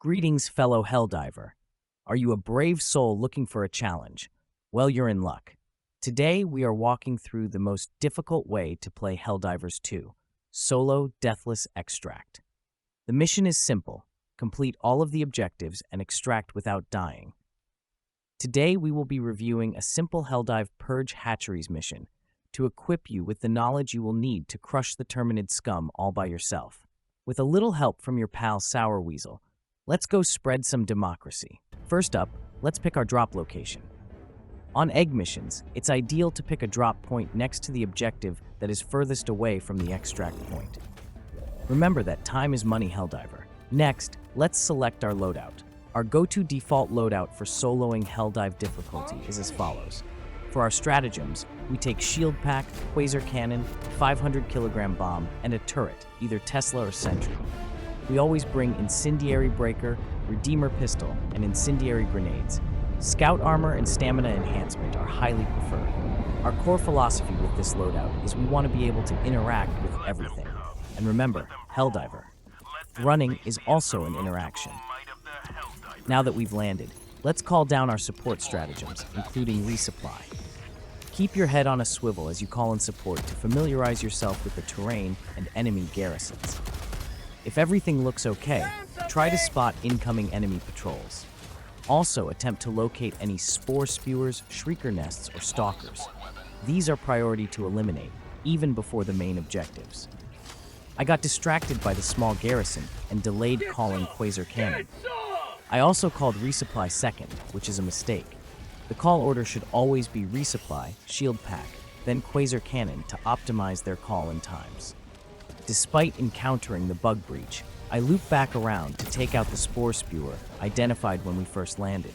Greetings, fellow Helldiver. Are you a brave soul looking for a challenge? Well, you're in luck. Today, we are walking through the most difficult way to play Helldivers 2, Solo Deathless Extract. The mission is simple: complete all of the objectives and extract without dying. Today, we will be reviewing a simple Helldive Purge Hatcheries mission to equip you with the knowledge you will need to crush the Terminid scum all by yourself. With a little help from your pal Sour Weasel, let's go spread some democracy. First up, let's pick our drop location. On egg missions, it's ideal to pick a drop point next to the objective that is furthest away from the extract point. Remember that time is money, Helldiver. Next, let's select our loadout. Our go-to default loadout for soloing Helldive difficulty is as follows. For our stratagems, we take shield pack, Quasar Cannon, 500 kilogram bomb, and a turret, either Tesla or Sentry. We always bring Incendiary Breaker, Redeemer Pistol, and Incendiary Grenades. Scout Armor and Stamina Enhancement are highly preferred. Our core philosophy with this loadout is we want to be able to interact with everything. And remember, Helldiver, running is also an interaction. Now that we've landed, let's call down our support stratagems, including resupply. Keep your head on a swivel as you call in support to familiarize yourself with the terrain and enemy garrisons. If everything looks okay, try to spot incoming enemy patrols. Also, attempt to locate any spore spewers, shrieker nests, or stalkers. These are priority to eliminate, even before the main objectives. I got distracted by the small garrison and delayed calling Quasar Cannon. I also called resupply second, which is a mistake. The call order should always be resupply, shield pack, then Quasar Cannon to optimize their call-in times. Despite encountering the bug breach, I loop back around to take out the spore spewer identified when we first landed.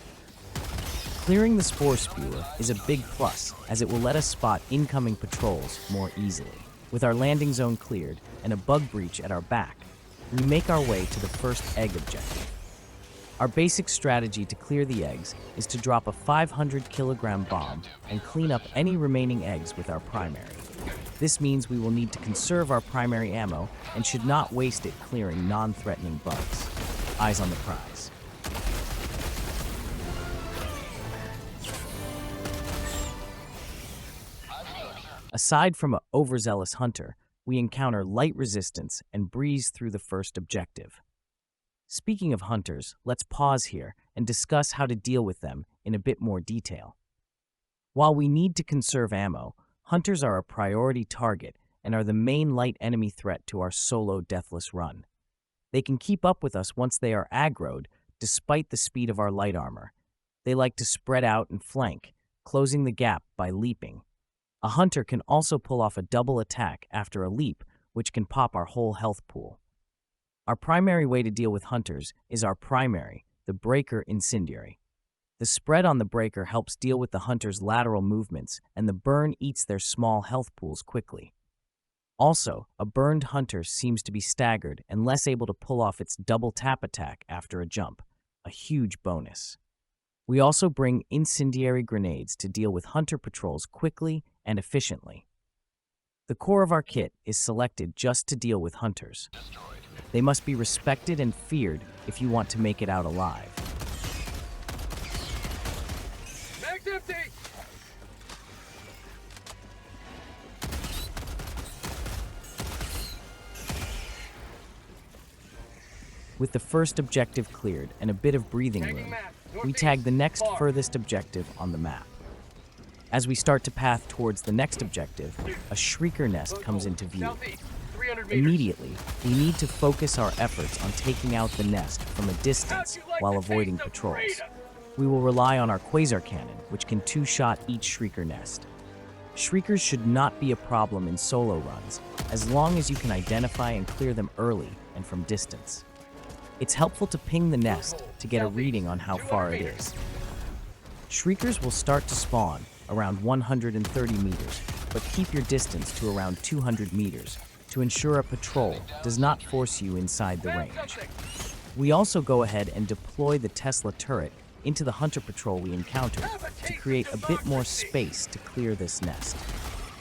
Clearing the spore spewer is a big plus, as it will let us spot incoming patrols more easily. With our landing zone cleared and a bug breach at our back, we make our way to the first egg objective. Our basic strategy to clear the eggs is to drop a 500 kilogram bomb and clean up any remaining eggs with our primary. This means we will need to conserve our primary ammo and should not waste it clearing non-threatening bugs. Eyes on the prize. Aside from an overzealous hunter, we encounter light resistance and breeze through the first objective. Speaking of hunters, let's pause here and discuss how to deal with them in a bit more detail. While we need to conserve ammo, hunters are a priority target and are the main light enemy threat to our solo Deathless run. They can keep up with us once they are aggroed, despite the speed of our light armor. They like to spread out and flank, closing the gap by leaping. A hunter can also pull off a double attack after a leap, which can pop our whole health pool. Our primary way to deal with hunters is our primary, the Breaker Incendiary. The spread on the breaker helps deal with the hunter's lateral movements, and the burn eats their small health pools quickly. Also, a burned hunter seems to be staggered and less able to pull off its double tap attack after a jump, a huge bonus. We also bring incendiary grenades to deal with hunter patrols quickly and efficiently. The core of our kit is selected just to deal with hunters. They must be respected and feared if you want to make it out alive. Empty. With the first objective cleared and a bit of breathing room, we tag the next furthest objective on the map. As we start to path towards the next objective, a Shrieker nest comes into view. Immediately, we need to focus our efforts on taking out the nest from a distance while avoiding patrols. We will rely on our Quasar Cannon, which can two-shot each Shrieker nest. Shriekers should not be a problem in solo runs, as long as you can identify and clear them early and from distance. It's helpful to ping the nest to get a reading on how far it is. Shriekers will start to spawn around 130 meters, but keep your distance to around 200 meters to ensure a patrol does not force you inside the range. We also go ahead and deploy the Tesla turret into the hunter patrol we encountered to create a bit more space to clear this nest.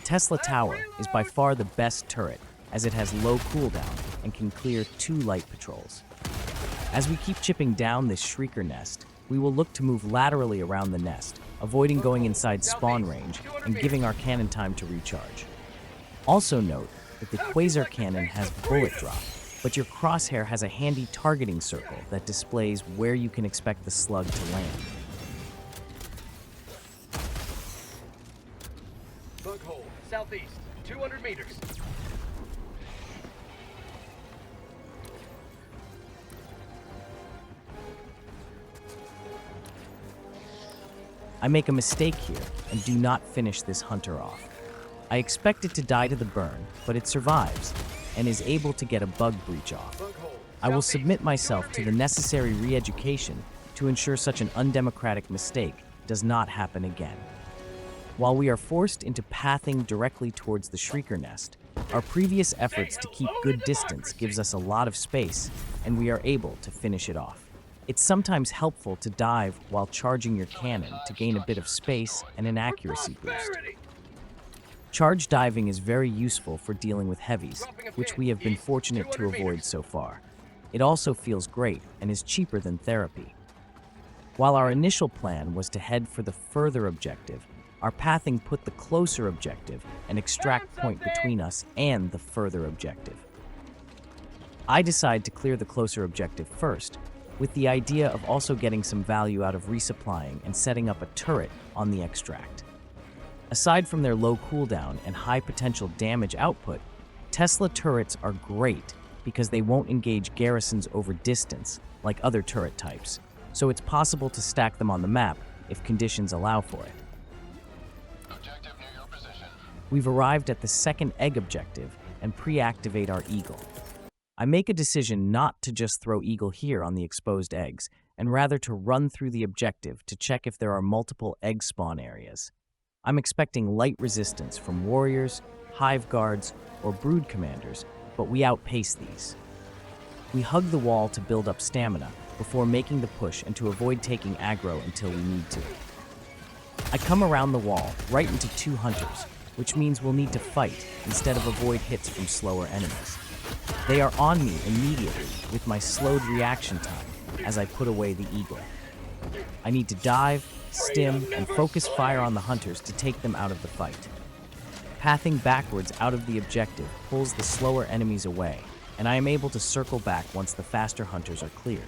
Telsa Tower is by far the best turret, as it has low cooldown and can clear 2 light patrols. As we keep chipping down this Shrieker nest, we will look to move laterally around the nest, avoiding going inside spawn range and giving our cannon time to recharge. Also note that the Quasar Cannon has bullet drop, but your crosshair has a handy targeting circle that displays where you can expect the slug to land. Bug hole, southeast, 200 meters. I make a mistake here and do not finish this hunter off. I expect it to die to the burn, but it survives and is able to get a bug breach off. I will submit myself to the necessary re-education to ensure such an undemocratic mistake does not happen again. While we are forced into pathing directly towards the Shrieker nest, our previous efforts to keep good distance gives us a lot of space, and we are able to finish it off. It's sometimes helpful to dive while charging your cannon to gain a bit of space and an accuracy boost. Charge diving is very useful for dealing with heavies, which we have been fortunate to avoid so far. It also feels great and is cheaper than therapy. While our initial plan was to head for the further objective, our pathing put the closer objective and extract point between us and the further objective. I decide to clear the closer objective first, with the idea of also getting some value out of resupplying and setting up a turret on the extract. Aside from their low cooldown and high potential damage output, Telsa turrets are great because they won't engage garrisons over distance like other turret types, so it's possible to stack them on the map if conditions allow for it. Objective near your position. We've arrived at the second egg objective and pre-activate our eagle. I make a decision not to just throw eagle here on the exposed eggs, and rather to run through the objective to check if there are multiple egg spawn areas. I'm expecting light resistance from warriors, hive guards, or brood commanders, but we outpace these. We hug the wall to build up stamina before making the push and to avoid taking aggro until we need to. I come around the wall right into two hunters, which means we'll need to fight instead of avoid hits from slower enemies. They are on me immediately with my slowed reaction time as I put away the eagle. I need to dive, stim, and focus fire on the hunters to take them out of the fight. Pathing backwards out of the objective pulls the slower enemies away, and I am able to circle back once the faster hunters are cleared.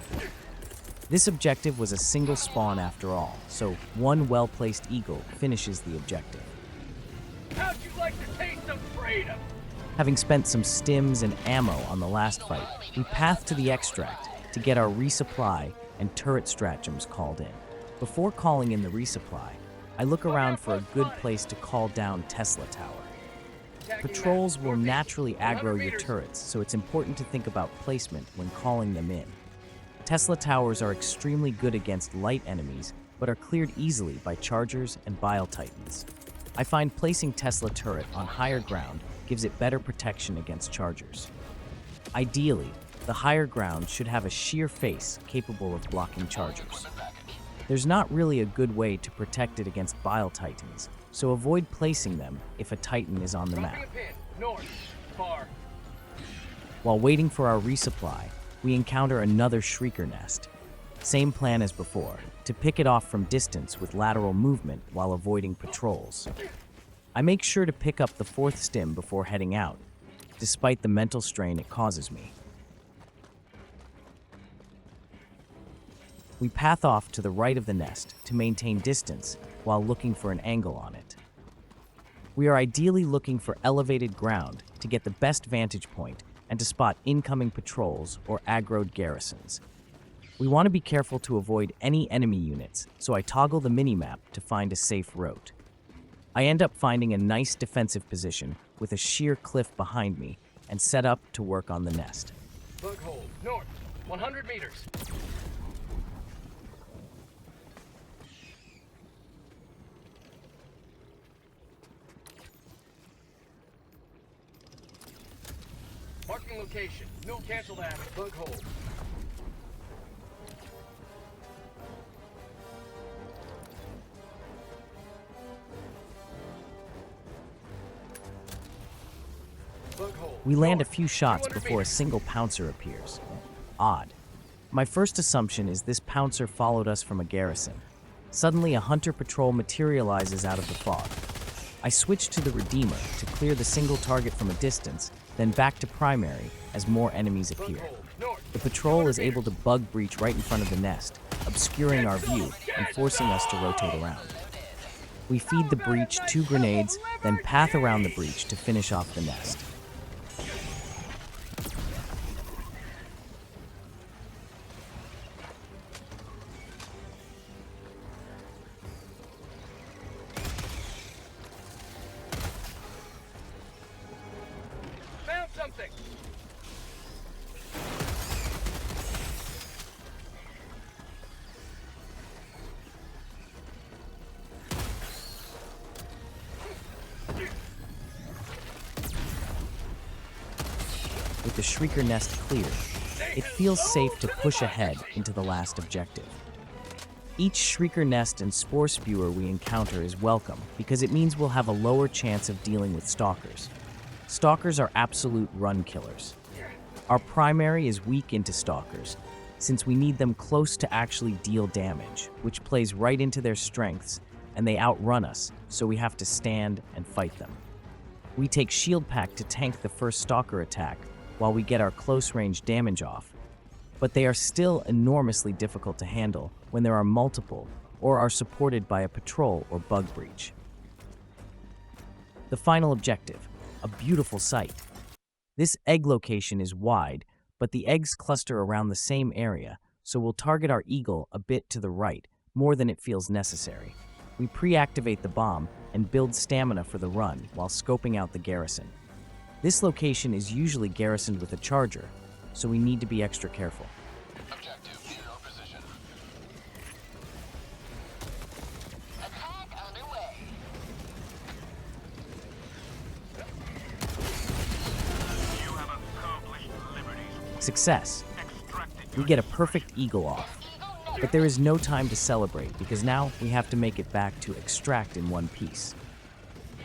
This objective was a single spawn after all, so one well-placed eagle finishes the objective. How'd you like the taste of freedom? Having spent some stims and ammo on the last fight, we path to the extract to get our resupply and turret stratagems called in. Before calling in the resupply, I look around for a good place to call down Telsa Tower. Patrols will naturally aggro your turrets, so it's important to think about placement when calling them in. Telsa Towers are extremely good against light enemies, but are cleared easily by chargers and Bile titans. I find placing Telsa turret on higher ground gives it better protection against chargers. Ideally, the higher ground should have a sheer face capable of blocking chargers. There's not really a good way to protect it against Bile titans, so avoid placing them if a titan is on the map. North, far. While waiting for our resupply, we encounter another Shrieker nest. Same plan as before, to pick it off from distance with lateral movement while avoiding patrols. I make sure to pick up the fourth stim before heading out, despite the mental strain it causes me. We path off to the right of the nest to maintain distance while looking for an angle on it. We are ideally looking for elevated ground to get the best vantage point and to spot incoming patrols or aggroed garrisons. We want to be careful to avoid any enemy units, so I toggle the minimap to find a safe route. I end up finding a nice defensive position with a sheer cliff behind me and set up to work on the nest. Bug hole, north, 100 meters. Marking location. No, cancel that. Bug hole. We land a few shots before a single pouncer appears. Odd. My first assumption is this pouncer followed us from a garrison. Suddenly, a hunter patrol materializes out of the fog. I switch to the Redeemer to clear the single target from a distance, then back to primary as more enemies appear. The patrol is able to bug breach right in front of the nest, obscuring our view and forcing us to rotate around. We feed the breach 2 grenades, then path around the breach to finish off the nest. Found something! With the Shrieker nest cleared, it feels safe to push ahead into the last objective. Each Shrieker nest and spore spewer we encounter is welcome because it means we'll have a lower chance of dealing with stalkers. Stalkers are absolute run killers. Our primary is weak into stalkers, since we need them close to actually deal damage, which plays right into their strengths, and they outrun us, so we have to stand and fight them. We take shield pack to tank the first stalker attack while we get our close range damage off, but they are still enormously difficult to handle when there are multiple or are supported by a patrol or bug breach. The final objective, a beautiful sight. This egg location is wide, but the eggs cluster around the same area, so we'll target our eagle a bit to the right, more than it feels necessary. We pre-activate the bomb and build stamina for the run while scoping out the garrison. This location is usually garrisoned with a charger, so we need to be extra careful. Objective near your position. Attack underway. You have accomplished liberties. Success! Extracted We get a perfect eagle off, but there is no time to celebrate because now we have to make it back to extract in one piece.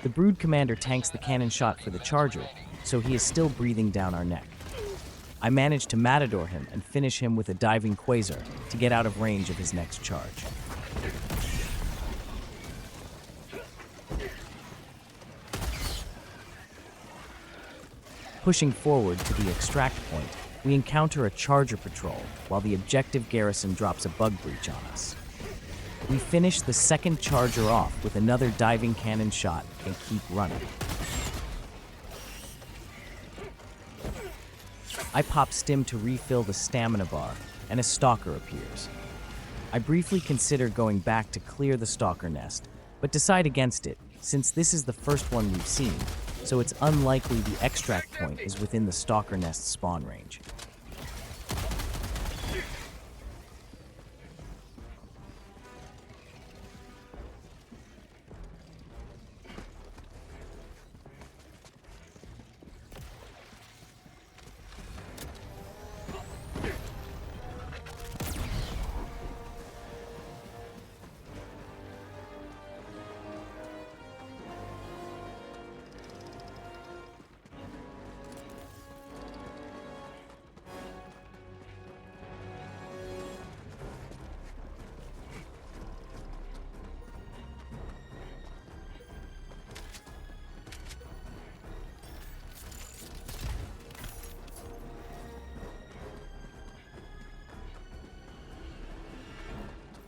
The Brood Commander tanks the cannon shot for the charger, so he is still breathing down our neck. I manage to matador him and finish him with a diving Quasar to get out of range of his next charge. Pushing forward to the extract point, we encounter a charger patrol while the objective garrison drops a bug breach on us. We finish the second charger off with another diving cannon shot and keep running. I pop stim to refill the stamina bar, and a stalker appears. I briefly consider going back to clear the stalker nest, but decide against it since this is the first one we've seen, so it's unlikely the extract point is within the stalker nest spawn range.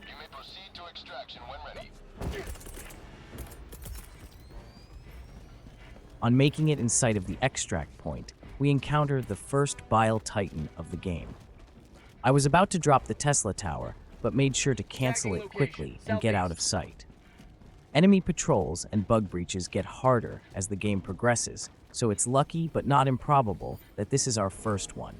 You may proceed to extraction when ready. On making it in sight of the extract point, we encounter the first Bile Titan of the game. I was about to drop the Telsa Tower, but made sure to cancel it quickly and get out of sight. Enemy patrols and bug breaches get harder as the game progresses, so it's lucky but not improbable that this is our first one.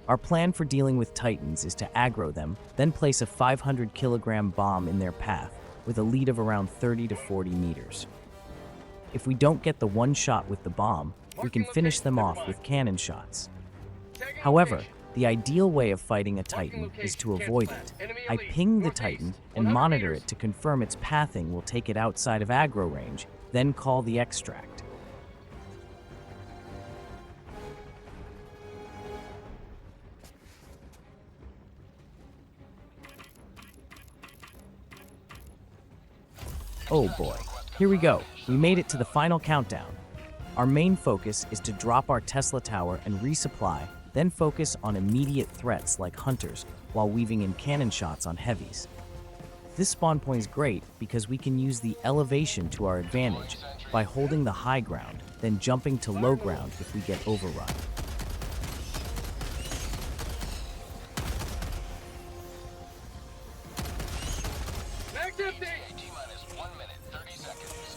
Our plan for dealing with Titans is to aggro them, then place a 500 kilogram bomb in their path with a lead of around 30 to 40 meters. If we don't get the one shot with the bomb, we can finish them off with cannon shots. However, the ideal way of fighting a Titan is to avoid it. I ping the Titan and monitor it to confirm its pathing will take it outside of aggro range, then call the extract. Oh boy. Here we go. We made it to the final countdown. Our main focus is to drop our Telsa Tower and resupply, then focus on immediate threats like hunters while weaving in cannon shots on heavies. This spawn point is great because we can use the elevation to our advantage by holding the high ground, then jumping to low ground if we get overrun. Mag's empty! T-minus 1 minute, 30 seconds.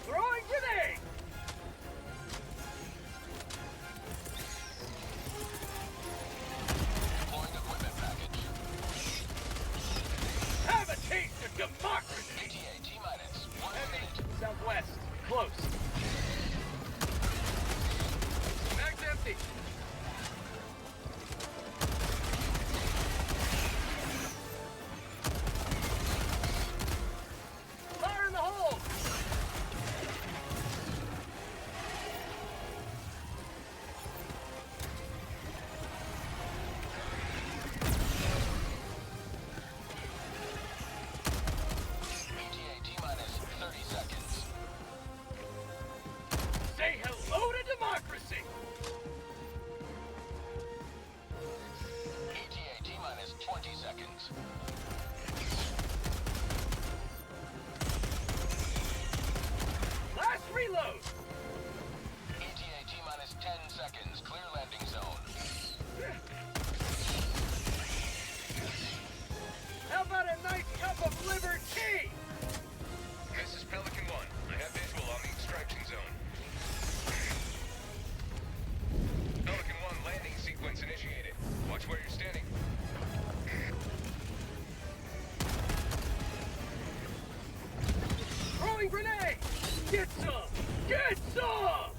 Throwing grenade! Deploying equipment package. Have a taste of democracy! ETA T-minus 1 Heavy, minute. southwest, close. Mag's empty! Fire in the hole! ETA T-minus 30 seconds. Say hello to democracy! ETA T-minus 20 seconds. Last reload! ETA T-minus 10 seconds. Clear landing zone. How about a nice cup of liver tea? This is Pelican 1. I have visual on the extraction zone. Pelican 1 landing sequence initiated. Watch where you're standing. Throwing grenade! Get some! Get some!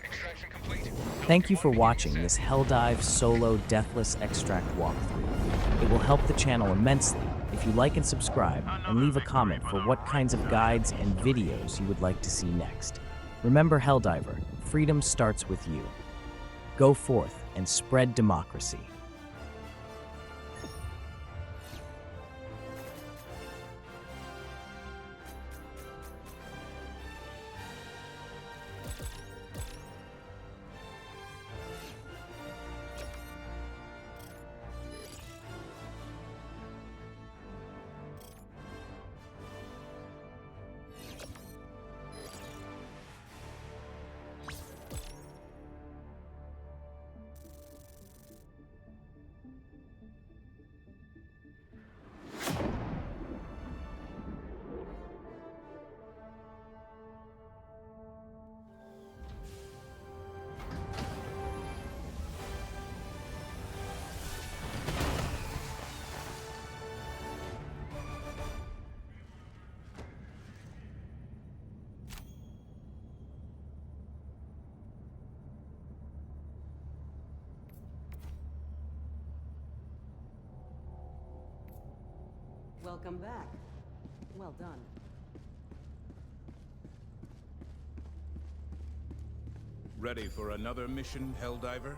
Extraction complete. Thank you Pelican for 1 beginning watching descent. this Helldive solo Deathless extract walkthrough. It will help the channel immensely if you like and subscribe and leave a comment for what kinds of guides and videos you would like to see next. Remember Helldiver, freedom starts with you. Go forth and spread democracy. Welcome back. Well done. Ready for another mission, Helldiver?